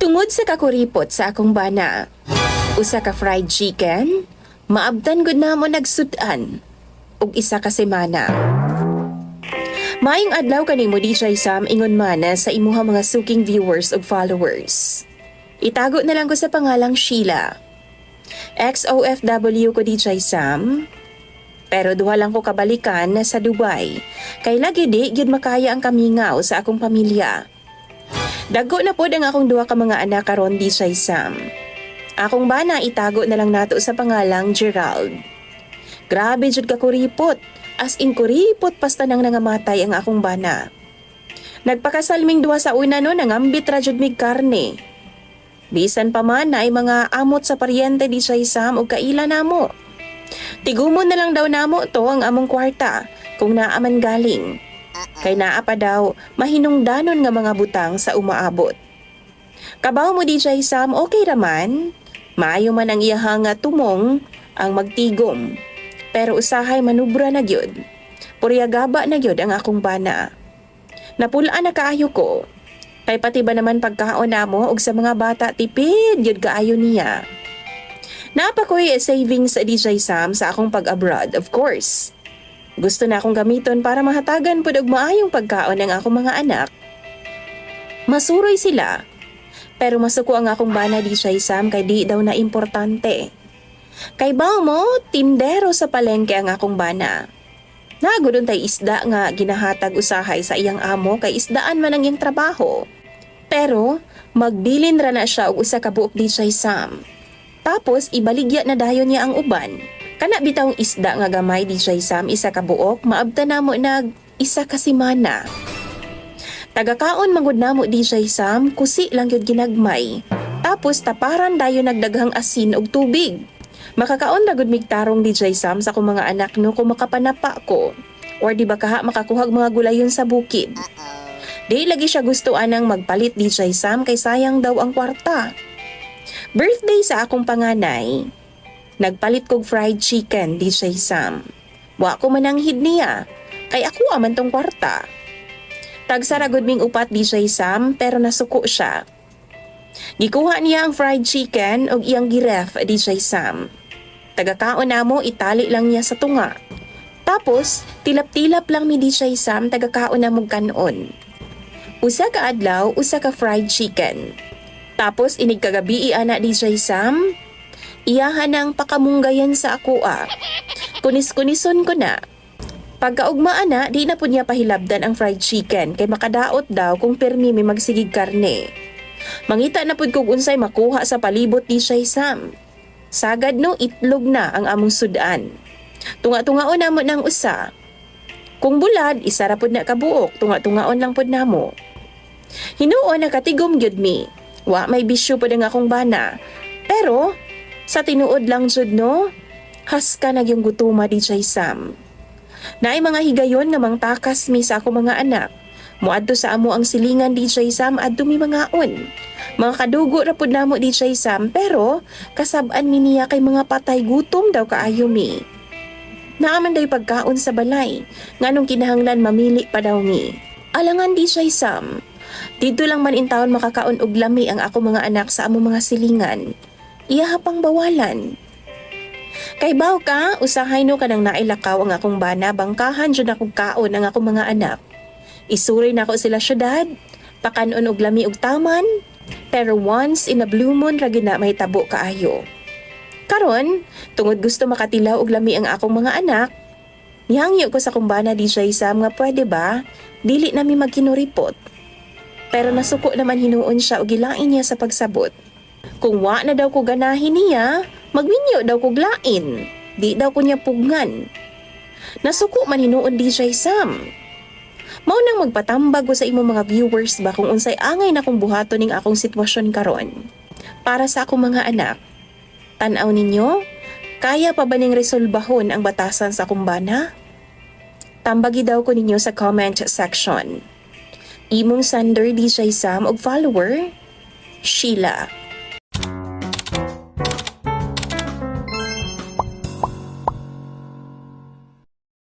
Tungod sa kakuripot sa akong bana, usa ka fried chicken, maabtan gud namo nagsudan, ug isa ka semana. Maayong adlaw kanimo DJ Sam ingon mana sa imuha mga suking viewers ug followers. Itago na lang ko sa pangalang Sheila. Ex-OFW ko DJ Sam, pero duha lang ko kabalikan na sa Dubai, kay lagi di gyud makaya ang kamingaw sa akong pamilya. Dagko na pod ang akong duha ka mga anak karon DJ Sam. Akong bana itago na lang nato sa pangalang Gerald. Grabe jud ka kuripot, as in kuripot pasta nang nangamatay ang akong bana. Nagpakasalming duha sa una no nangambit ra jud mig karne. Bisan pa man na ay mga amot sa paryente DJ Sam ug kaila namo. Tigumon na lang daw namo to ang among kwarta kung naaman galing. Kay naa pa daw mahinungdanon nga mga butang sa umaabot. Kabaw mo DJ Sam, okay raman? Maayo man ang iyahang tumong ang magtigom. Pero usahay manubra na gyud. Puryagaba na gyud ang akong bana. Napulaan na kaayo ko. Kay pati ba naman pagkaon namo og sa mga bata tipid gyud kaayo niya. Napa ko'y savings sa DJ Sam sa akong pag-abroad, of course. Gusto na akong gamiton para mahatagan pod og maayong pagkaon ng akong mga anak. Masuroy sila. Pero masuko ang akong bana DJ Sam kay di daw na importante. Kay baw mo, tindero sa palengke ang akong bana. Nagudon tay isda nga ginahatag usahay sa iyang amo kay isdaan man ang iyang trabaho. Pero magbilin ra na siya og usa ka buok DJ Sam. Tapos ibaligya na dayon niya ang uban. Kana bitawng isda nga gamay DJ Sam isa ka buok, maabta namo nag isa ka semana. Tagakaon mangud namo DJ Sam, kusi lang gyud ginagmay. Tapos taparan dayon nagdaghang asin ug tubig. Makakaon ra gud mig tarong DJ Sam sa akong mga anak no kung makapanapa ko. Or di ba kaha makakuhag mga gulayon sa bukid. Di lagi siya gusto anang magpalit DJ Sam kay sayang daw ang kwarta. Birthday sa akong panganay. Nagpalit kog fried chicken, DJ Sam. Wa ko mananghid niya, kay ako aman tong kwarta. Tagsaragod ming upat DJ Sam, pero nasuko siya. Gikuha niya ang fried chicken og iyang giref, DJ Sam. Tagakaon namo, itali lang niya sa tunga. Tapos, tilap-tilap lang mi DJ Sam, tagakaon namog kanon. Usa ka adlaw, usa ka fried chicken. Tapos, inig kagabi ana DJ Sam, iyahan ang pakamunggayan sa akua. Kunis-kunison ko na. Pagkaugmaan na, di na po niya pahilabdan ang fried chicken kay makadaot daw kung permi may magsigig karne. Mangita na pud kog unsay makuha sa palibot DJ Sam. Sagad no, itlog na ang among sudan. Tunga-tungaon namo ng usa. Kung bulad, isa ra pud na kabuok, tunga-tungaon lang pud namo. Hinuon na katigom gyud mi. Wa may bisyo pud ang akong bana. Pero sa tinuod lang jud no, haska na yung gutuma DJ Sam. Naay mga higayon nga mangtakas mi sa ako mga anak. Muadto sa amo ang silingan DJ Sam adto mi mangaon. Mga kadugo ra pud namo DJ Sam pero kasab-an mi niya kay mga patay gutom daw kaayo mi. Naaman daw pagkaon sa balay nganong kinahanglan mamili pa daw mi. Alangan DJ Sam. Dito lang man in taon makakaon og lami ang ako mga anak sa amo mga silingan. Iya pang bawalan. Kay baw ka, usahay no kanang nailakaw ang akong bana, bangkahan dyan akong kaon ang akong mga anak. Isuray na ako sila syudad, pakanon og lami og taman, pero once in a blue moon ragi na may tabo kaayo. Karon, tungod gusto makatilaw og lami ang akong mga anak, nihangyo ko sa akong bana DJ Sam nga pwede ba, dili nami magkinuripot. Pero nasuko naman hinuon siya og gilain niya sa pagsabot. Kung wa na daw ko ganahin niya, magminyo daw ko glain. Di daw ko niya pugnan. Nasuko man hinuon DJ Sam. Mao nang magpatambag ko sa imo mga viewers ba kung unsay angay na kong buhaton ning akong sitwasyon karon. Para sa akong mga anak. Tan-aw ninyo, kaya pa ba ning resolbahon ang batasan sa akong bana? Tambagi daw ko ninyo sa comment section. Imong sender DJ Sam og follower, Sheila.